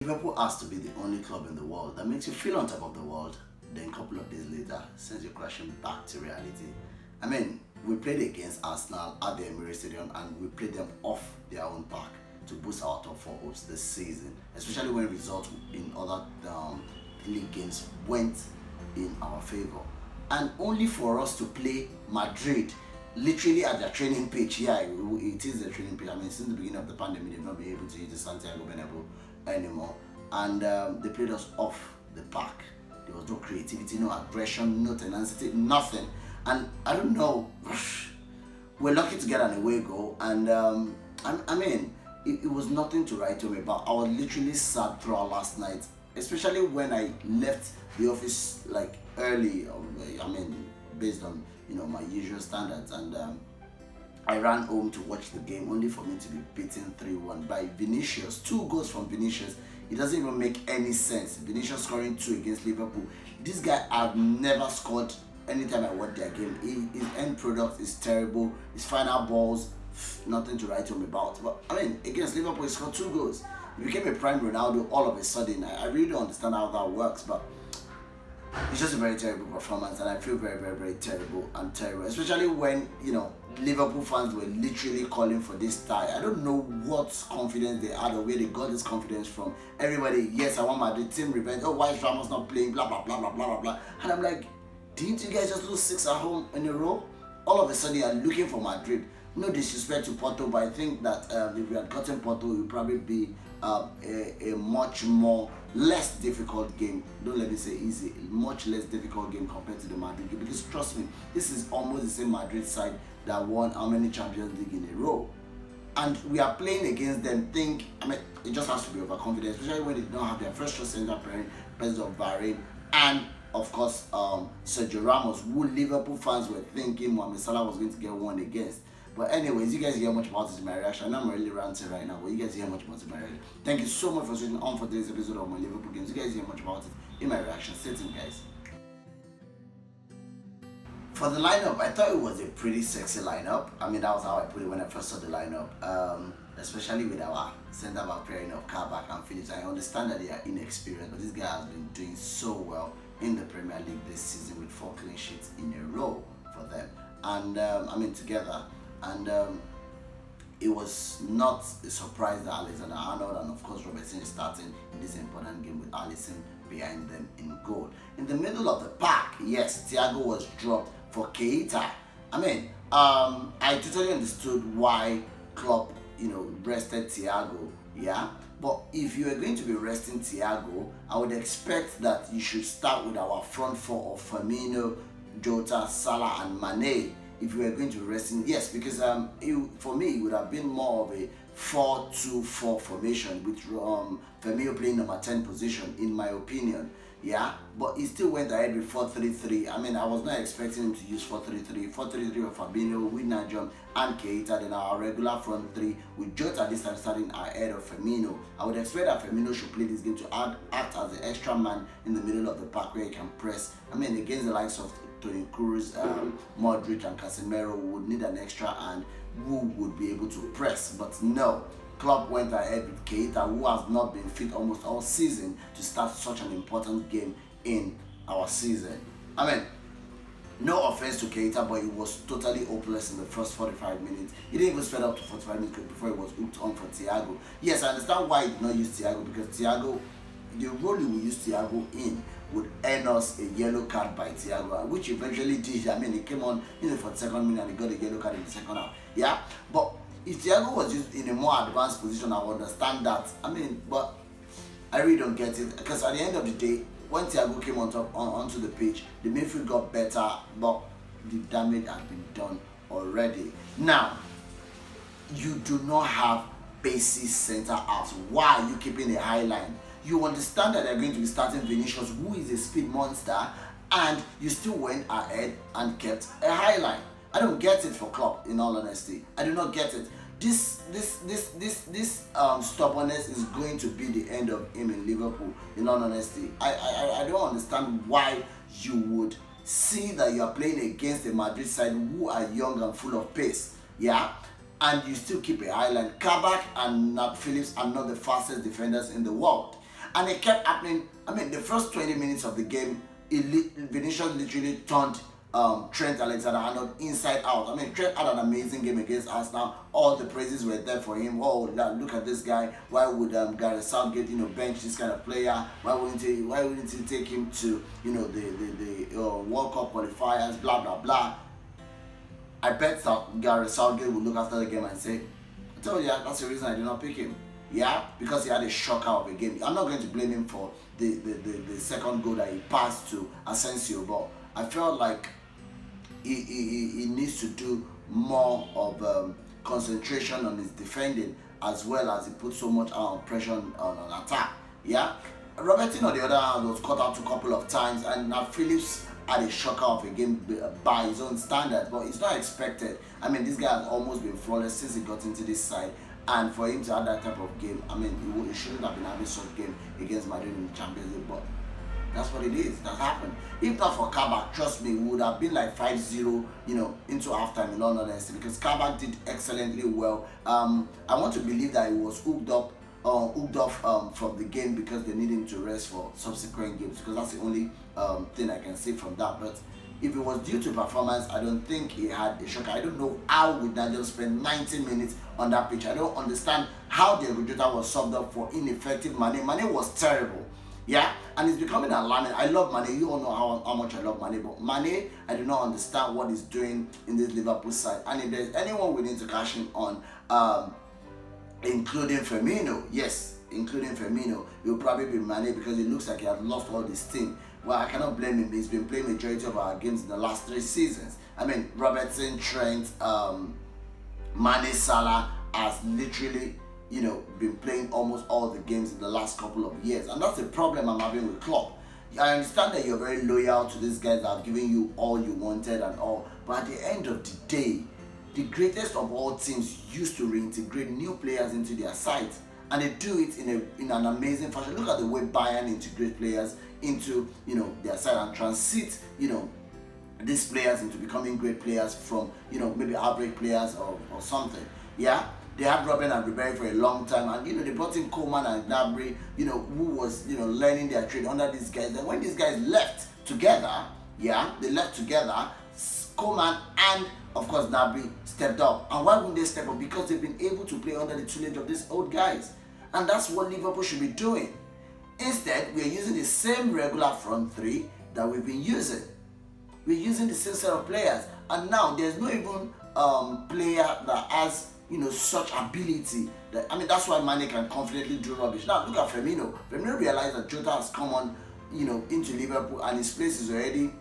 Liverpool has to be the only club in the world that makes you feel on top of the world, then a couple of days later sends you crashing back to reality. I mean, we played against Arsenal at the Emirates Stadium and we played them off their own park to boost our top four hopes this season, especially when results in other league games went in our favour. And only for us to play Madrid literally at their training pitch. Yeah, it is a training pitch. I mean, since the beginning of the pandemic, they've not been able to use the Santiago Bernabeau anymore, and they played us off the park. There was no creativity, no aggression, no tenacity, nothing. And I don't know, we're lucky to get an away goal, and I mean, it was nothing to write home about. I was literally sad throughout last night, especially when I left the office like early. I mean, based on my usual standards, and I ran home to watch the game only for me to be beaten 3-1 by Vinicius. 2 goals from Vinicius. It doesn't even make any sense. Vinicius scoring 2 against Liverpool. This guy I've never scored anytime I watch their game. His end product is terrible. His final balls, nothing to write home about. But I mean, against Liverpool, he scored 2 goals. He became a prime Ronaldo all of a sudden. I really don't understand how that works, but it's just a very terrible performance, and I feel very, very, very terrible, especially when Liverpool fans were literally calling for this tie. I don't know what confidence they had or where they got this confidence from. Everybody, yes, I want Madrid, team revenge. Oh, why is Ramos not playing? Blah blah blah blah blah blah blah. And I'm like, didn't you guys just lose 6 at home in a row? All of a sudden, you're looking for Madrid. No disrespect to Porto, but I think that if we had gotten Porto, it would probably be a much less difficult game. Don't let me say easy, much less difficult game compared to the Madrid game, because trust me, this is almost the same Madrid side that won how many Champions League in a row, and we are playing against them. It just has to be overconfident, especially when they don't have their first choice center pairing, President of Bahrain, and of course Sergio Ramos, who Liverpool fans were thinking Mohamed Salah was going to get one against. But anyways, you guys hear much about it in my reaction. I know I'm really ranting right now, but you guys hear much about it in my reaction. Thank you so much for switching on for today's episode of my Liverpool games. You guys hear much about it in my reaction. Stay tuned, guys. For the lineup, I thought it was a pretty sexy lineup. I mean, that was how I put it when I first saw the lineup. Especially with our centre back pairing of Kabak and Phillips. I understand that they are inexperienced, but this guy has been doing so well in the Premier League this season with 4 clean sheets in a row for them. And together. And it was not a surprise that Alexander-Arnold and of course Robertson is starting in this important game with Alisson behind them in goal. In the middle of the pack, yes, Thiago was dropped for Keita. I totally understood why Klopp, rested Thiago, yeah. But if you are going to be resting Thiago, I would expect that you should start with our front 4 of Firmino, Jota, Salah, and Mane. If we were going to rest in, yes, because for me it would have been more of a 4-2-4 formation with Firmino playing number 10 position, in my opinion. Yeah, but he still went ahead with 4-3-3. I was not expecting him to use 4-3-3. 4-3-3 with Fabinho, with Najum and Keita, then our regular front 3 with Jota this time starting ahead of Firmino. I would expect that Firmino should play this game to act as the extra man in the middle of the park where he can press. Against the likes of Toni Kroos, Modric and Casemiro, would need an extra hand who would be able to press. But no, Klopp went ahead with Keita, who has not been fit almost all season, to start such an important game in our season. No offense to Keita, but he was totally hopeless in the first 45 minutes. He didn't even spend up to 45 minutes before he was hooked on for Thiago. Yes, I understand why he did not use Thiago, because Thiago, the role he would use Thiago in would earn us a yellow card by Thiago, which eventually did. He came on for the second minute and he got a yellow card in the second half. Yeah, but if Thiago was used in a more advanced position, I would understand that. But I really don't get it, because at the end of the day, when Thiago came onto the pitch, the midfield got better, but the damage had been done already. Now, you do not have basis centre halves. Why are you keeping a high line? You understand that they're going to be starting Vinicius, who is a speed monster, and you still went ahead and kept a high line. I don't get it for Klopp, in all honesty. I do not get it. This stubbornness is going to be the end of him in Liverpool, in all honesty. I don't understand why you would see that you are playing against a Madrid side who are young and full of pace, yeah, and you still keep a high line. Kabak and Nat Phillips are not the fastest defenders in the world. And it kept happening. I mean, the first 20 minutes of the game, Vinicius literally turned Trent Alexander-Arnold inside out. I mean, Trent had an amazing game against Arsenal. All the praises were there for him. Oh, look at this guy. Why would Gareth Southgate, bench this kind of player? Why wouldn't he take him to, the World Cup qualifiers? Blah blah blah. I bet Gareth Southgate would look after the game and say, I told you, that's the reason I did not pick him. Yeah, because he had a shocker of a game. I'm not going to blame him for the second goal that he passed to Asensio, but I felt like he needs to do more of concentration on his defending, as well as he put so much pressure on attack. Yeah, Robertson on the other hand was caught out a couple of times, and now Phillips had a shocker of a game by his own standards, but it's not expected. I mean, this guy has almost been flawless since he got into this side, and for him to have that type of game, I mean, he shouldn't have been having such game against Madrid in the Champions League, but that's what it is. That happened. If not for Kabak, trust me, we would have been like 5-0, into halftime in all honesty, because Kabak did excellently well. I want to believe that he was hooked off from the game because they need him to rest for subsequent games, because that's the only thing I can say from that. But if it was due to performance, I don't think he had a shocker. I don't know how would Nigel spend 90 minutes on that pitch. I don't understand how Diego Jota was subbed up for ineffective Mane. Mane was terrible. Yeah, and it's becoming alarming. I love Mane. You all know how much I love Mane, but Mane, I do not understand what he's doing in this Liverpool side. And if there's anyone we need to cash in on, including Firmino, yes, including Firmino, it will probably be Mane, because it looks like he has lost all this team. Well, I cannot blame him. He's been playing majority of our games in the last 3 seasons. I mean, Robertson, Trent, Mane, Salah has literally been playing almost all the games in the last couple of years, and that's the problem I'm having with Klopp. I understand that you're very loyal to these guys that have given you all you wanted and all, but at the end of the day, the greatest of all teams used to reintegrate new players into their side, and they do it in an amazing fashion. Look at the way Bayern integrate players into their side and transit these players into becoming great players from maybe average players or something. Yeah. They had Robben and Ribery for a long time, and they brought in Coleman and Gnabry, who was learning their trade under these guys. And when these guys left together, Coleman and of course Gnabry stepped up. And why wouldn't they step up? Because they've been able to play under the tutelage of these old guys, and that's what Liverpool should be doing. Instead, we're using the same regular front three that we've been using. We're using the same set of players, and now there's no even player that has such ability. That's why Mane can confidently do rubbish. Now look at Firmino. Firmino realized that Jota has come on, into Liverpool, and his place is already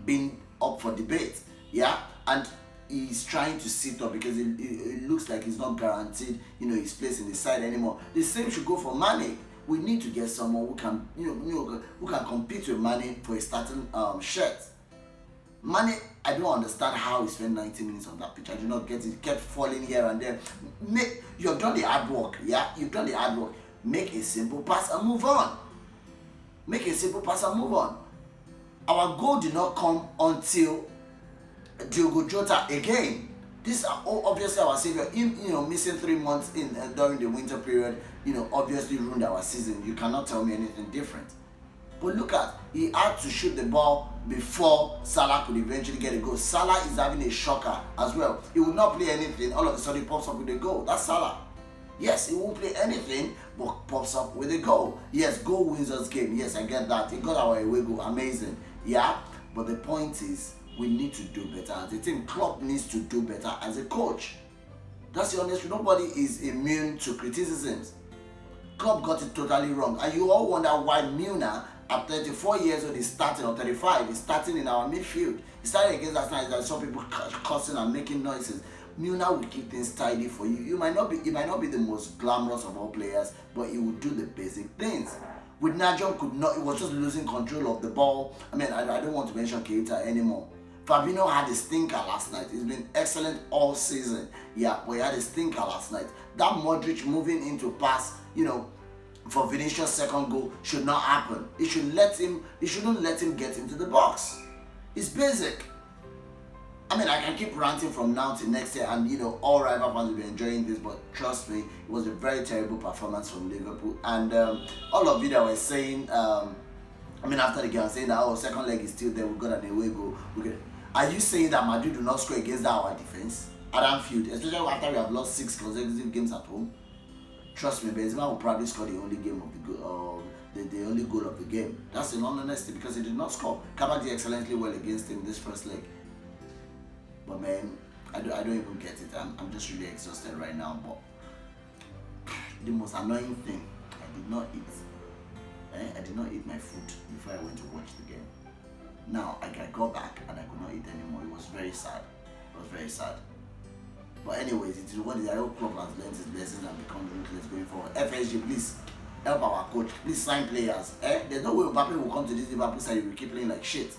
been up for debate. Yeah, and he's trying to sit up because it looks like he's not guaranteed, his place in the side anymore. The same should go for Mane. We need to get someone who can, who can compete with Mane for a starting shirt. Mane, I don't understand how he spent 90 minutes on that pitch. I do not get it. He kept falling here and there. You have done the hard work, yeah? You've done the hard work. Make a simple pass and move on. Make a simple pass and move on. Our goal did not come until Diogo Jota again. This is obviously our savior. Missing 3 months during the winter period, obviously ruined our season. You cannot tell me anything different. But look at, he had to shoot the ball before Salah could eventually get a goal. Salah is having a shocker as well. He would not play anything. All of a sudden he pops up with a goal. That's Salah. Yes, he won't play anything, but pops up with a goal. Yes, goal wins us game. Yes, I get that. He got our away goal. Amazing. Yeah, but the point is, we need to do better as a team. Klopp needs to do better as a coach. That's the honest truth. Nobody is immune to criticisms. Klopp got it totally wrong. And you all wonder why Milner, at 34 years old, is starting, or 35, is starting in our midfield. He started against us now. I saw people cussing and making noises. Milner will keep things tidy for you. He might not be the most glamorous of all players, but he will do the basic things. With Nigel, he was just losing control of the ball. I don't want to mention Keita anymore. Fabinho had a stinker last night. He's been excellent all season. Yeah, but he had a stinker last night. That Modric moving into pass, for Vinicius' second goal should not happen. He shouldn't let him get into the box. It's basic. I mean, I can keep ranting from now to next year, and all rival fans will be enjoying this. But trust me, it was a very terrible performance from Liverpool. And all of you that were saying, after the game, saying that second leg is still there, we got an away goal. Are you saying that Madrid do not score against our defense at Anfield, especially after we have lost 6 consecutive games at home? Trust me, Benzema will probably score the only game of the only goal of the game. That's in all honesty, because he did not score. Kabak did excellently well against him this first leg. But man, I don't even get it. I'm just really exhausted right now. But the most annoying thing, I did not eat. I did not eat my food before I went to watch the game. Now I got back and I could not eat anymore. It was very sad. It was very sad. But anyways, it is what the Real club has learned his lessons and become ruthless going forward. FSG, please help our coach. Please sign players. There's no way Mbappe will come to this Liverpool side. He will keep playing like shit.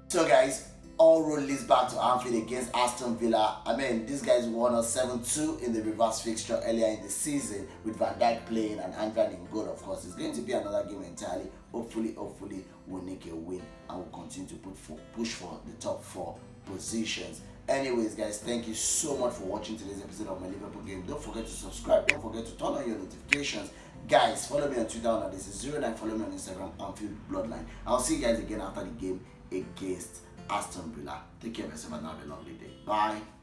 So guys, all road leads back to Anfield against Aston Villa. I mean, these guys won us 7-2 in the reverse fixture earlier in the season with Van Dijk playing and Andran in goal, of course. It's going to be another game entirely. Hopefully, we'll nick a win and we'll continue to push for the top 4 positions. Anyways, guys, thank you so much for watching today's episode of my Liverpool game. Don't forget to subscribe. Don't forget to turn on your notifications. Guys, follow me on Twitter on this is 09. Follow me on Instagram, Anfield Bloodline. I'll see you guys again after the game against Aston Villa. Take care of yourself and have a lovely day. Bye.